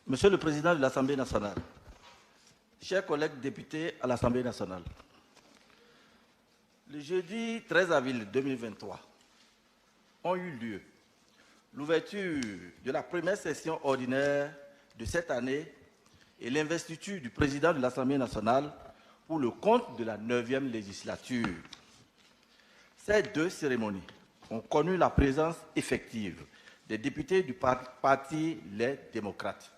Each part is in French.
Monsieur le Président de l'Assemblée nationale, chers collègues députés à l'Assemblée nationale, le jeudi 13 avril 2023 ont eu lieu l'ouverture de la première session ordinaire de cette année et l'investiture du Président de l'Assemblée nationale pour le compte de la 9e législature. Ces deux cérémonies ont connu la présence effective des députés du parti Les Démocrates.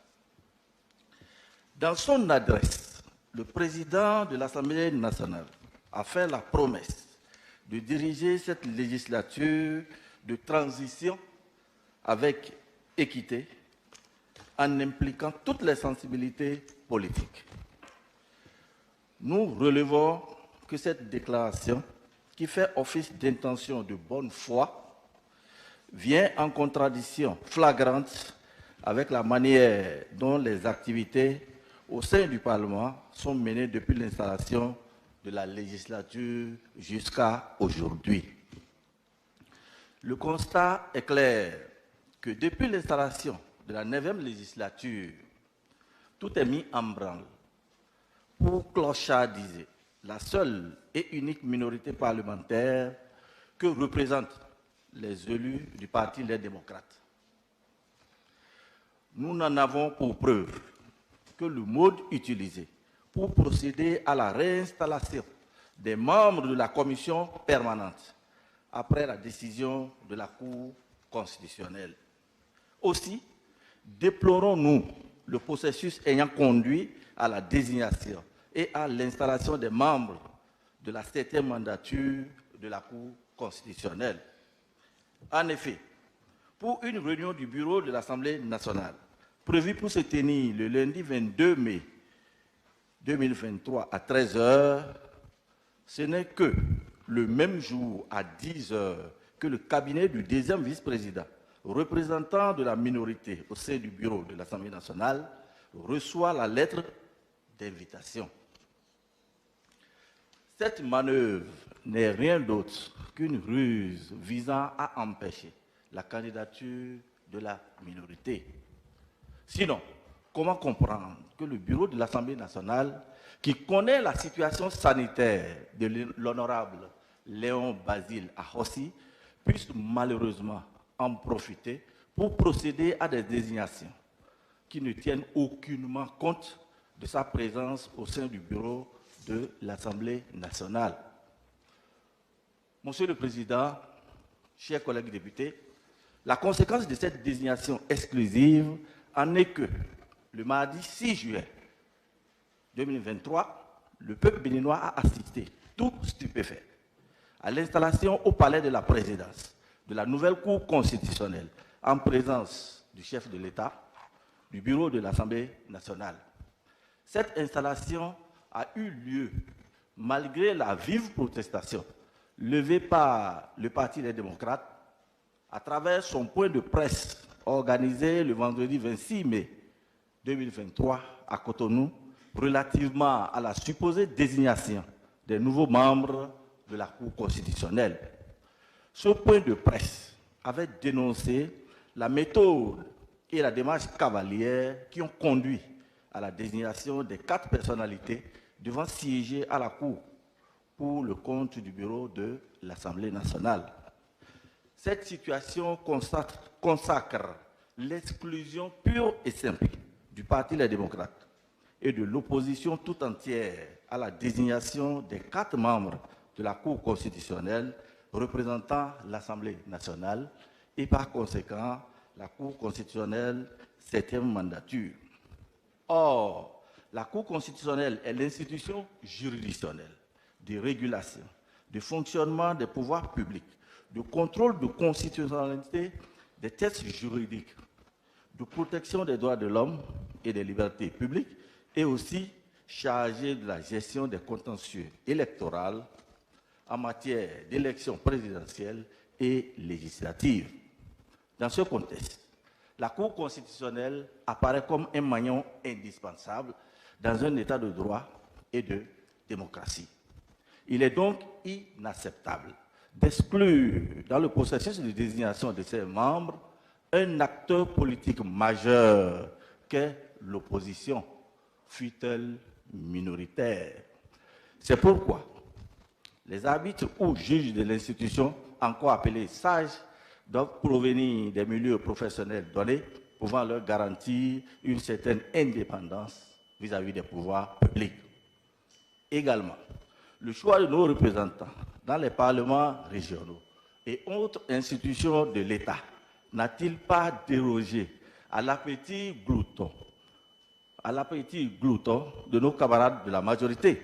Dans son adresse, le président de l'Assemblée nationale a fait la promesse de diriger cette législature de transition avec équité, en impliquant toutes les sensibilités politiques. Nous relevons que cette déclaration, qui fait office d'intention de bonne foi, vient en contradiction flagrante avec la manière dont les activités au sein du Parlement sont menées depuis l'installation de la législature jusqu'à aujourd'hui. Le constat est clair que depuis l'installation de la 9e législature, tout est mis en branle pour clochardiser la seule et unique minorité parlementaire que représentent les élus du Parti Les Démocrates. Nous n'en avons pour preuve que le mode utilisé pour procéder à la réinstallation des membres de la commission permanente après la décision de la Cour constitutionnelle. Aussi, déplorons-nous le processus ayant conduit à la désignation et à l'installation des membres de la 7e mandature de la Cour constitutionnelle. En effet, pour une réunion du bureau de l'Assemblée nationale, prévue pour se tenir le lundi 22 mai 2023 à 13 h, ce n'est que le même jour à 10 h que le cabinet du deuxième vice-président, représentant de la minorité au sein du bureau de l'Assemblée nationale, reçoit la lettre d'invitation. Cette manœuvre n'est rien d'autre qu'une ruse visant à empêcher la candidature de la minorité. Sinon, comment comprendre que le bureau de l'Assemblée nationale, qui connaît la situation sanitaire de l'honorable Léon Basile Ahossi, puisse malheureusement en profiter pour procéder à des désignations qui ne tiennent aucunement compte de sa présence au sein du bureau de l'Assemblée nationale. Monsieur le Président, chers collègues députés, la conséquence de cette désignation exclusive en est que le mardi 6 juillet 2023, le peuple béninois a assisté, tout stupéfait, à l'installation au palais de la présidence de la nouvelle Cour constitutionnelle en présence du chef de l'État, du bureau de l'Assemblée nationale. Cette installation a eu lieu malgré la vive protestation levée par le Parti des démocrates à travers son point de presse organisé le vendredi 26 mai 2023 à Cotonou relativement à la supposée désignation des nouveaux membres de la Cour constitutionnelle. Ce point de presse avait dénoncé la méthode et la démarche cavalière qui ont conduit à la désignation des 4 personnalités devant siéger à la Cour pour le compte du bureau de l'Assemblée nationale. Cette situation consacre l'exclusion pure et simple du Parti Les Démocrates et de l'opposition tout entière à la désignation des 4 membres de la Cour constitutionnelle représentant l'Assemblée nationale et par conséquent la Cour constitutionnelle 7e mandature. Or, la Cour constitutionnelle est l'institution juridictionnelle de régulation, de fonctionnement des pouvoirs publics, de contrôle de constitutionnalité des textes juridiques, de protection des droits de l'homme et des libertés publiques et aussi chargée de la gestion des contentieux électoraux en matière d'élections présidentielles et législatives. Dans ce contexte, la Cour constitutionnelle apparaît comme un maillon indispensable dans un état de droit et de démocratie. Il est donc inacceptable d'exclure dans le processus de désignation de ses membres un acteur politique majeur qu'est l'opposition, fût-elle minoritaire. C'est pourquoi les arbitres ou juges de l'institution, encore appelés sages, doivent provenir des milieux professionnels donnés, pouvant leur garantir une certaine indépendance vis-à-vis des pouvoirs publics. Également, le choix de nos représentants dans les parlements régionaux et autres institutions de l'État n'a-t-il pas dérogé à l'appétit glouton de nos camarades de la majorité?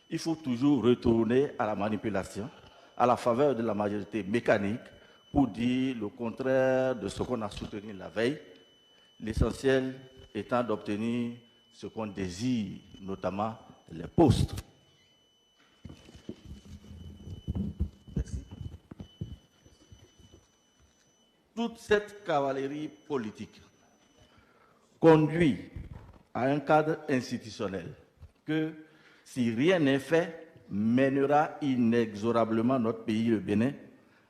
Il faut toujours retourner à la manipulation, à la faveur de la majorité mécanique, pour dire le contraire de ce qu'on a soutenu la veille, l'essentiel étant d'obtenir ce qu'on désire, notamment les postes. Merci. Toute cette cavalerie politique conduit à un cadre institutionnel que, si rien n'est fait, mènera inexorablement notre pays, le Bénin,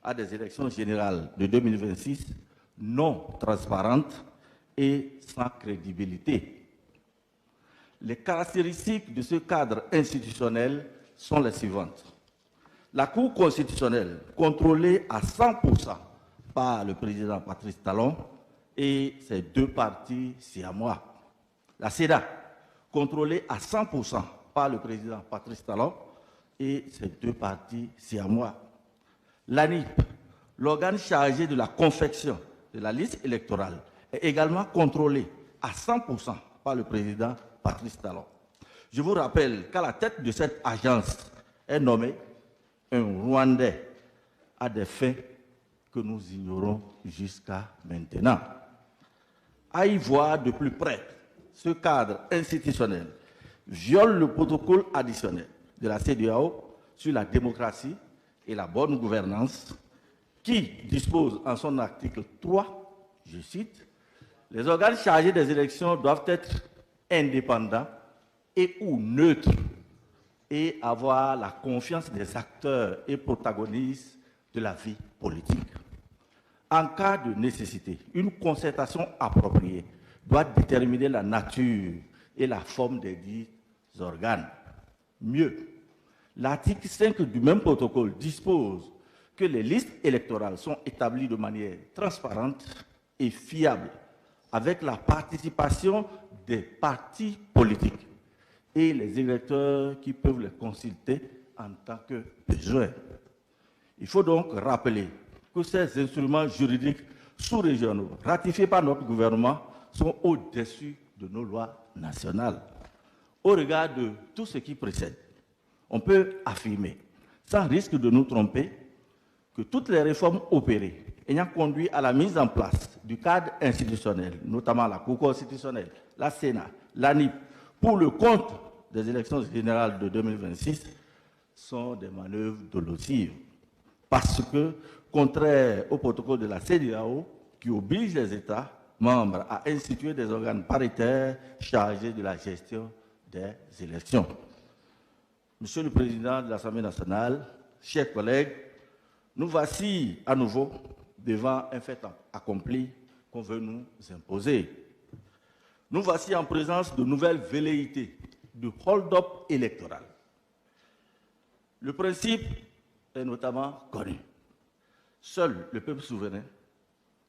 à des élections générales de 2026 non transparentes et sans crédibilité. Les caractéristiques de ce cadre institutionnel sont les suivantes. La Cour constitutionnelle, contrôlée à 100% par le président Patrice Talon et ses deux partis siamois. La Sénat, contrôlée à 100% par le président Patrice Talon et ses deux partis siamois. L'ANIP, l'organe chargé de la confection de la liste électorale, est également contrôlé à 100% par le président Patrice Talon. Je vous rappelle qu'à la tête de cette agence est nommé un Rwandais à des fins que nous ignorons jusqu'à maintenant. À y voir de plus près, ce cadre institutionnel viole le protocole additionnel de la CEDEAO sur la démocratie et la bonne gouvernance, qui dispose en son article 3, je cite, « Les organes chargés des élections doivent être indépendants et ou neutres et avoir la confiance des acteurs et protagonistes de la vie politique. En cas de nécessité, une concertation appropriée doit déterminer la nature et la forme des dits organes. Mieux, l'article 5 du même protocole dispose que les listes électorales sont établies de manière transparente et fiable, avec la participation des partis politiques et les électeurs qui peuvent les consulter en tant que besoin. Il faut donc rappeler que ces instruments juridiques sous-régionaux ratifiés par notre gouvernement sont au-dessus de nos lois nationales. Au regard de tout ce qui précède, on peut affirmer, sans risque de nous tromper, que toutes les réformes opérées ayant conduit à la mise en place du cadre institutionnel, notamment la Cour constitutionnelle, la Sénat, l'ANIP, pour le compte des élections générales de 2026, sont des manœuvres dolosives. Parce que, contraire au protocole de la CEDEAO, qui oblige les États membres à instituer des organes paritaires chargés de la gestion des élections. Monsieur le Président de l'Assemblée nationale, chers collègues, nous voici à nouveau devant un fait accompli qu'on veut nous imposer. Nous voici en présence de nouvelles velléités de hold-up électoral. Le principe est notamment connu. Seul le peuple souverain,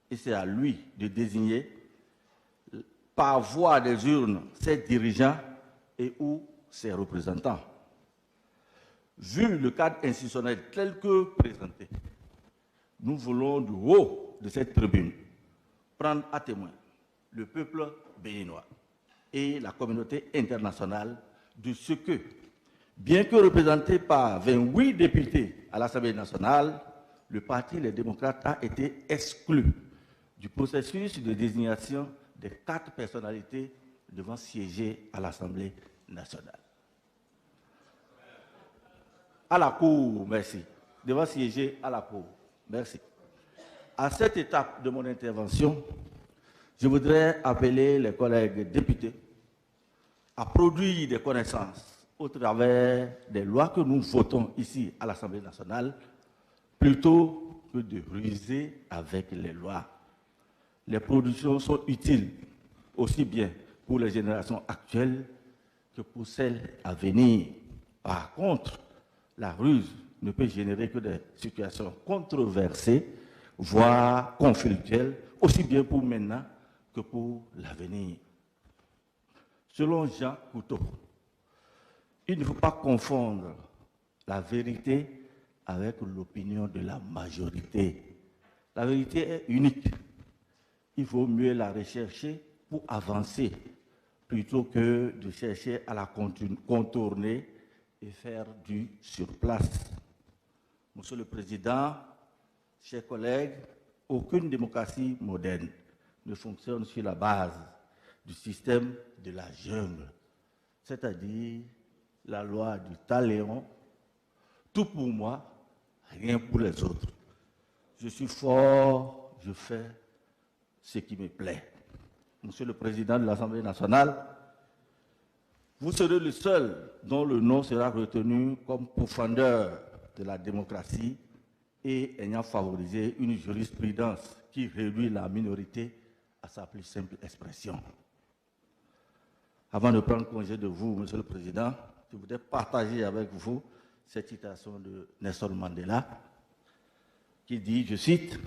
et c'est à lui de désigner par voie des urnes ses dirigeants et ou ses représentants. Vu le cadre institutionnel tel que présenté, nous voulons du haut de cette tribune prendre à témoin le peuple béninois et la communauté internationale de ce que, bien que représenté par 28 députés à l'Assemblée nationale, le Parti Les Démocrates a été exclu du processus de désignation des 4 personnalités devant siéger à l'Assemblée nationale. À la Cour, merci. Devant siéger à la Cour, merci. À cette étape de mon intervention, je voudrais appeler les collègues députés à produire des connaissances au travers des lois que nous votons ici à l'Assemblée nationale, plutôt que de ruser avec les lois. Les productions sont utiles aussi bien pour les générations actuelles que pour celles à venir. Par contre, la ruse ne peut générer que des situations controversées, voire conflictuelles, aussi bien pour maintenant que pour l'avenir. Selon Jean Cocteau, il ne faut pas confondre la vérité avec l'opinion de la majorité. La vérité est unique. Il vaut mieux la rechercher pour avancer plutôt que de chercher à la contourner et faire du surplace. Monsieur le Président, chers collègues, aucune démocratie moderne ne fonctionne sur la base du système de la jungle, c'est-à-dire la loi du talion, tout pour moi, rien pour les autres. Je suis fort, je fais ce qui me plaît. Monsieur le Président de l'Assemblée nationale, vous serez le seul dont le nom sera retenu comme pourfendeur de la démocratie et ayant favorisé une jurisprudence qui réduit la minorité à sa plus simple expression. Avant de prendre congé de vous, Monsieur le Président, je voudrais partager avec vous cette citation de Nelson Mandela qui dit, je cite,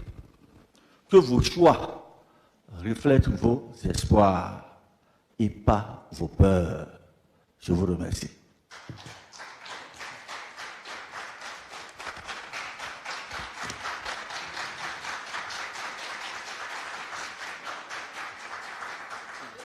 « Que vos choix reflètent vos espoirs et pas vos peurs. » Je vous remercie.